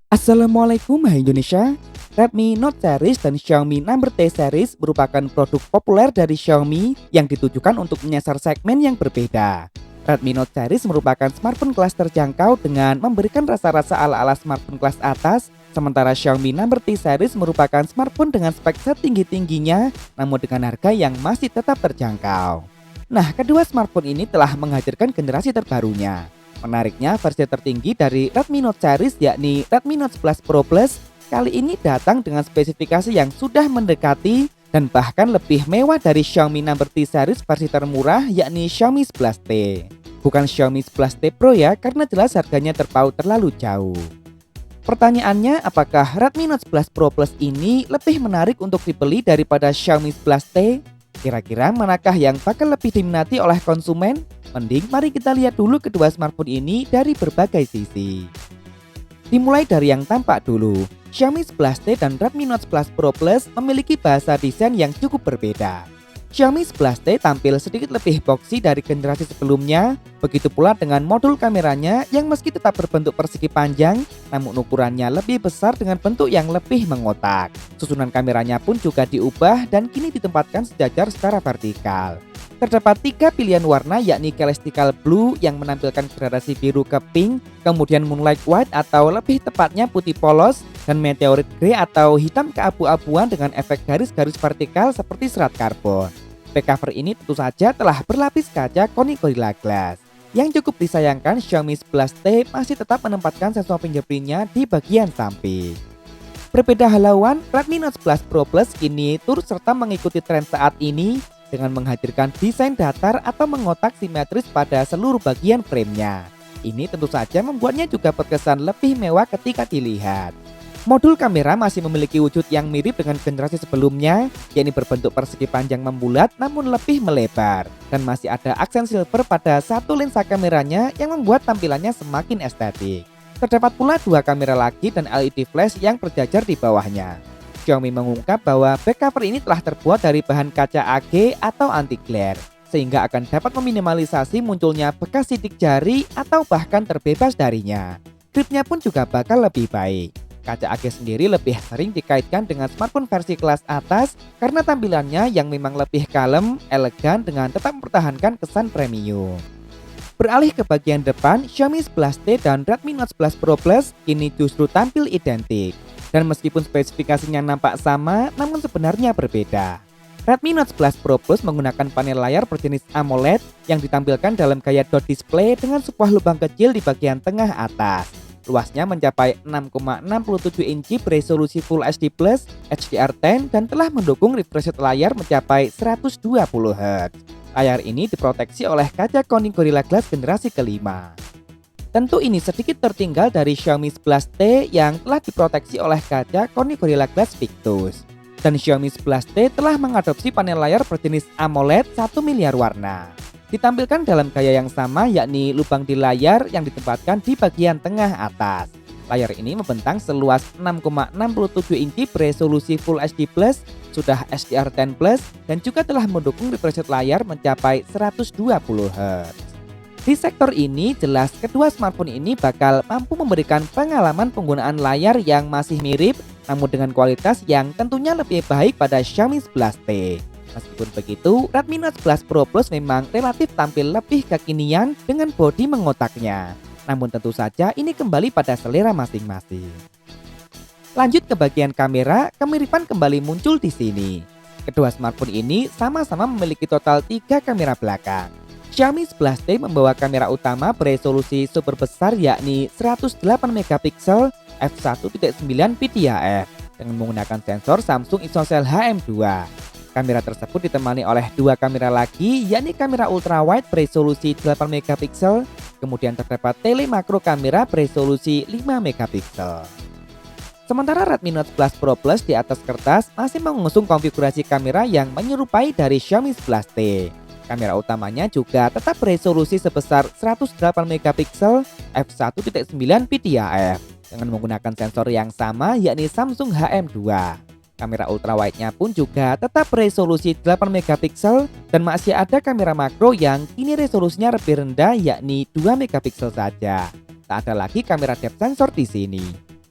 Assalamualaikum hai Indonesia. Redmi Note series dan Xiaomi Number T series merupakan produk populer dari Xiaomi yang ditujukan untuk menyasar segmen yang berbeda. Redmi Note series merupakan smartphone kelas terjangkau dengan memberikan rasa-rasa ala-ala smartphone kelas atas, sementara Xiaomi Number T series merupakan smartphone dengan spek setinggi-tingginya namun dengan harga yang masih tetap terjangkau. Nah, kedua smartphone ini telah menghadirkan generasi terbarunya. Menariknya, versi tertinggi dari Redmi Note series yakni Redmi Note 11 Pro Plus kali ini datang dengan spesifikasi yang sudah mendekati dan bahkan lebih mewah dari Xiaomi Number T series versi termurah yakni Xiaomi 11T. Bukan Xiaomi 11T Pro ya, karena jelas harganya terpaut terlalu jauh. Pertanyaannya, apakah Redmi Note 11 Pro Plus ini lebih menarik untuk dibeli daripada Xiaomi 11T? Kira-kira manakah yang bakal lebih diminati oleh konsumen? Mending mari kita lihat dulu kedua smartphone ini dari berbagai sisi. Dimulai dari yang tampak dulu. Xiaomi 11T dan Redmi Note 11 Pro Plus memiliki bahasa desain yang cukup berbeda. Xiaomi 11T tampil sedikit lebih boxy dari generasi sebelumnya, begitu pula dengan modul kameranya yang meski tetap berbentuk persegi panjang, namun ukurannya lebih besar dengan bentuk yang lebih mengotak. Susunan kameranya pun juga diubah dan kini ditempatkan sejajar secara vertikal. Terdapat 3 pilihan warna yakni Celestial Blue yang menampilkan gradasi biru ke pink, kemudian Moonlight White atau lebih tepatnya putih polos, dan Meteorite Grey atau hitam keabu-abuan dengan efek garis-garis vertikal seperti serat karbon. Back cover ini tentu saja telah berlapis kaca Corning Gorilla Glass. Yang cukup disayangkan, Xiaomi 11T masih tetap menempatkan sensor fingerprintnya di bagian samping. Berbeda halauan, Redmi Note 11 Pro Plus kini turut serta mengikuti tren saat ini dengan menghadirkan desain datar atau mengotak simetris pada seluruh bagian framenya. Ini tentu saja membuatnya juga terkesan lebih mewah ketika dilihat. Modul kamera masih memiliki wujud yang mirip dengan generasi sebelumnya, yakni berbentuk persegi panjang membulat namun lebih melebar. Dan masih ada aksen silver pada satu lensa kameranya yang membuat tampilannya semakin estetik. Terdapat pula 2 kamera lagi dan LED flash yang berjajar di bawahnya. Xiaomi mengungkap bahwa back cover ini telah terbuat dari bahan kaca AG atau anti glare, sehingga akan dapat meminimalisasi munculnya bekas sidik jari atau bahkan terbebas darinya. Gripnya pun juga bakal lebih baik. Kaca AG sendiri lebih sering dikaitkan dengan smartphone versi kelas atas karena tampilannya yang memang lebih kalem, elegan dengan tetap mempertahankan kesan premium. Beralih ke bagian depan, Xiaomi 11T dan Redmi Note 11 Pro Plus kini justru tampil identik. Dan meskipun spesifikasinya nampak sama, namun sebenarnya berbeda. Redmi Note 11 Pro Plus menggunakan panel layar berjenis AMOLED yang ditampilkan dalam gaya dot display dengan sebuah lubang kecil di bagian tengah atas. Luasnya mencapai 6,67 inci beresolusi Full HD Plus, HDR10 dan telah mendukung refresh rate layar mencapai 120 Hz. Layar ini diproteksi oleh kaca Corning Gorilla Glass generasi kelima. Tentu ini sedikit tertinggal dari Xiaomi 11T yang telah diproteksi oleh kaca Corning Gorilla Glass Victus. Dan Xiaomi 11T telah mengadopsi panel layar berjenis AMOLED 1 miliar warna. Ditampilkan dalam gaya yang sama yakni lubang di layar yang ditempatkan di bagian tengah atas. Layar ini membentang seluas 6,67 inci beresolusi Full HD Plus, sudah HDR10 Plus dan juga telah mendukung refresh rate layar mencapai 120 Hz. Di sektor ini, jelas kedua smartphone ini bakal mampu memberikan pengalaman penggunaan layar yang masih mirip, namun dengan kualitas yang tentunya lebih baik pada Xiaomi 11T. Meskipun begitu, Redmi Note 11 Pro Plus memang relatif tampil lebih kekinian dengan bodi mengotaknya. Namun tentu saja ini kembali pada selera masing-masing. Lanjut ke bagian kamera, kemiripan kembali muncul di sini. Kedua smartphone ini sama-sama memiliki total 3 kamera belakang. Xiaomi 11T membawa kamera utama beresolusi super besar yakni 108 megapiksel f1.9 PDAF dengan menggunakan sensor Samsung ISOCELL HM2. Kamera tersebut ditemani oleh 2 kamera lagi yakni kamera ultrawide beresolusi 8 megapiksel, kemudian terdapat tele makro kamera beresolusi 5 megapiksel. Sementara Redmi Note 11 Pro Plus di atas kertas masih mengusung konfigurasi kamera yang menyerupai dari Xiaomi 11T. Kamera utamanya juga tetap beresolusi sebesar 108 megapiksel f1.9 PDAF dengan menggunakan sensor yang sama yakni Samsung HM2. Kamera ultrawide-nya pun juga tetap beresolusi 8 megapiksel dan masih ada kamera makro yang kini resolusinya lebih rendah yakni 2 megapiksel saja. Tak ada lagi kamera depth sensor di sini.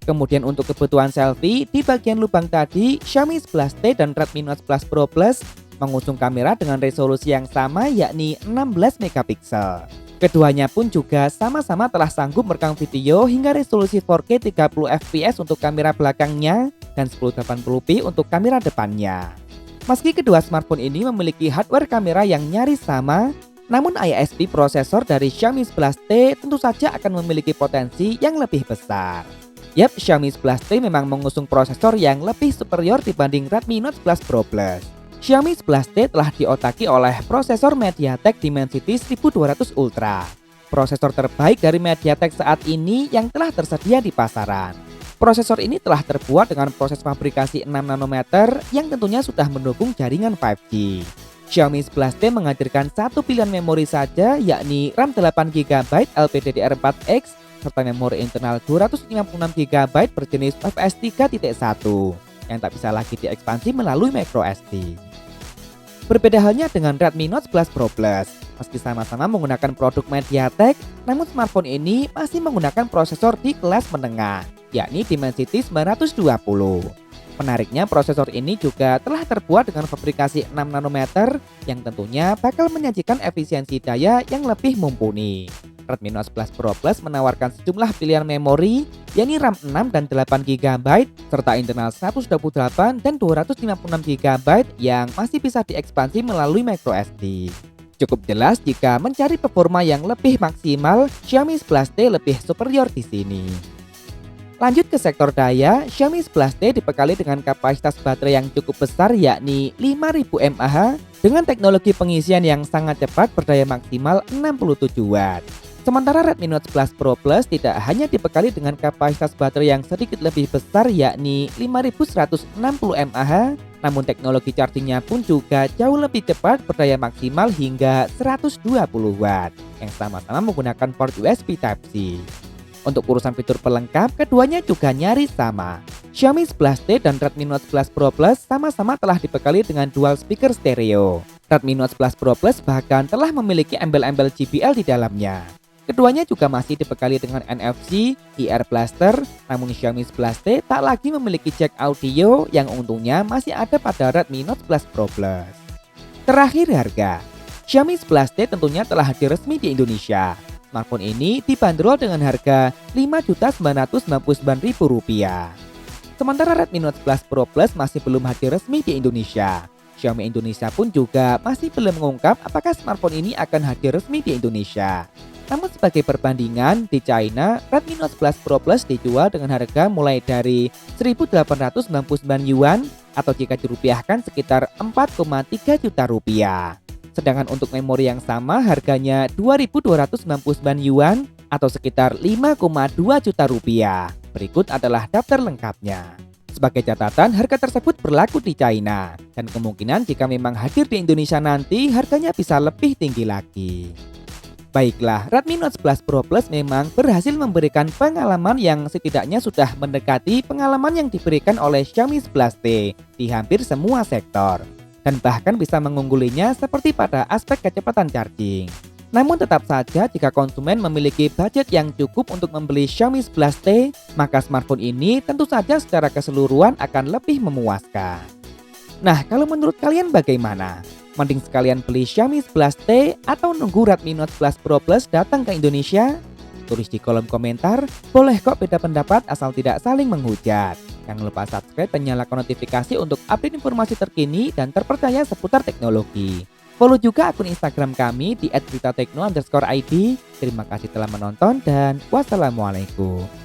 Kemudian untuk kebutuhan selfie, di bagian lubang tadi, Xiaomi 11T dan Redmi Note 11 Pro Plus mengusung kamera dengan resolusi yang sama yakni 16 megapiksel. Keduanya pun juga sama-sama telah sanggup merekam video hingga resolusi 4K 30 fps untuk kamera belakangnya dan 1080p untuk kamera depannya. Meski kedua smartphone ini memiliki hardware kamera yang nyaris sama, namun ISP prosesor dari Xiaomi 11T tentu saja akan memiliki potensi yang lebih besar. Yap, Xiaomi 11T memang mengusung prosesor yang lebih superior dibanding Redmi Note 11 Pro Plus. Xiaomi 11T telah diotaki oleh prosesor MediaTek Dimensity 1200 Ultra. Prosesor terbaik dari MediaTek saat ini yang telah tersedia di pasaran. Prosesor ini telah terbuat dengan proses fabrikasi 6 nanometer yang tentunya sudah mendukung jaringan 5G. Xiaomi 11T menghadirkan satu pilihan memori saja yakni RAM 8GB LPDDR4X serta memori internal 256GB berjenis UFS 3.1 yang tak bisa lagi diekspansi melalui microSD. Berbeda halnya dengan Redmi Note 11 Pro Plus. Meski sama-sama menggunakan produk MediaTek, namun smartphone ini masih menggunakan prosesor di kelas menengah, yakni Dimensity 920. Menariknya, prosesor ini juga telah terbuat dengan fabrikasi 6 nanometer yang tentunya bakal menyajikan efisiensi daya yang lebih mumpuni. Redmi Note 11 Pro Plus menawarkan sejumlah pilihan memori, yakni RAM 6 dan 8GB, serta internal 128 dan 256GB yang masih bisa diekspansi melalui microSD. Cukup jelas jika mencari performa yang lebih maksimal, Xiaomi 11T lebih superior di sini. Lanjut ke sektor daya, Xiaomi 11T dibekali dengan kapasitas baterai yang cukup besar yakni 5000 mAh dengan teknologi pengisian yang sangat cepat berdaya maksimal 67 Watt. Sementara Redmi Note 11 Pro Plus tidak hanya dibekali dengan kapasitas baterai yang sedikit lebih besar yakni 5160 mAh, namun teknologi chargingnya pun juga jauh lebih cepat berdaya maksimal hingga 120 Watt yang sama-sama menggunakan port USB Type-C. Untuk urusan fitur pelengkap, keduanya juga nyaris sama. Xiaomi 11T dan Redmi Note 11 Pro Plus sama-sama telah dibekali dengan dual speaker stereo. Redmi Note 11 Pro Plus bahkan telah memiliki embel-embel JBL di dalamnya. Keduanya juga masih dibekali dengan NFC, ear blaster, namun Xiaomi 11T tak lagi memiliki jack audio yang untungnya masih ada pada Redmi Note 11 Pro Plus. Terakhir harga, Xiaomi 11T tentunya telah hadir resmi di Indonesia. Smartphone ini dibanderol dengan harga Rp5.999.000. Sementara Redmi Note 11 Pro Plus masih belum hadir resmi di Indonesia. Xiaomi Indonesia pun juga masih belum mengungkap apakah smartphone ini akan hadir resmi di Indonesia. Namun sebagai perbandingan, di China, Redmi Note 11 Pro Plus dijual dengan harga mulai dari 1.899 yuan atau jika dirupiahkan sekitar 4,3 juta rupiah. Sedangkan untuk memori yang sama harganya 2.299 yuan atau sekitar 5,2 juta rupiah. Berikut adalah daftar lengkapnya. Sebagai catatan, harga tersebut berlaku di China dan kemungkinan jika memang hadir di Indonesia nanti harganya bisa lebih tinggi lagi. Baiklah, Redmi Note 11 Pro Plus memang berhasil memberikan pengalaman yang setidaknya sudah mendekati pengalaman yang diberikan oleh Xiaomi 11T di hampir semua sektor. Dan bahkan bisa mengunggulinya seperti pada aspek kecepatan charging. Namun tetap saja jika konsumen memiliki budget yang cukup untuk membeli Xiaomi 11T, maka smartphone ini tentu saja secara keseluruhan akan lebih memuaskan. Nah, kalau menurut kalian bagaimana? Mending sekalian beli Xiaomi 11T atau nunggu Redmi Note 11 Pro Plus datang ke Indonesia? Tulis di kolom komentar, boleh kok beda pendapat asal tidak saling menghujat. Jangan lupa subscribe dan nyalakan notifikasi untuk update informasi terkini dan terpercaya seputar teknologi. Follow juga akun Instagram kami di @beritatekno_id. Terima kasih telah menonton dan wassalamualaikum.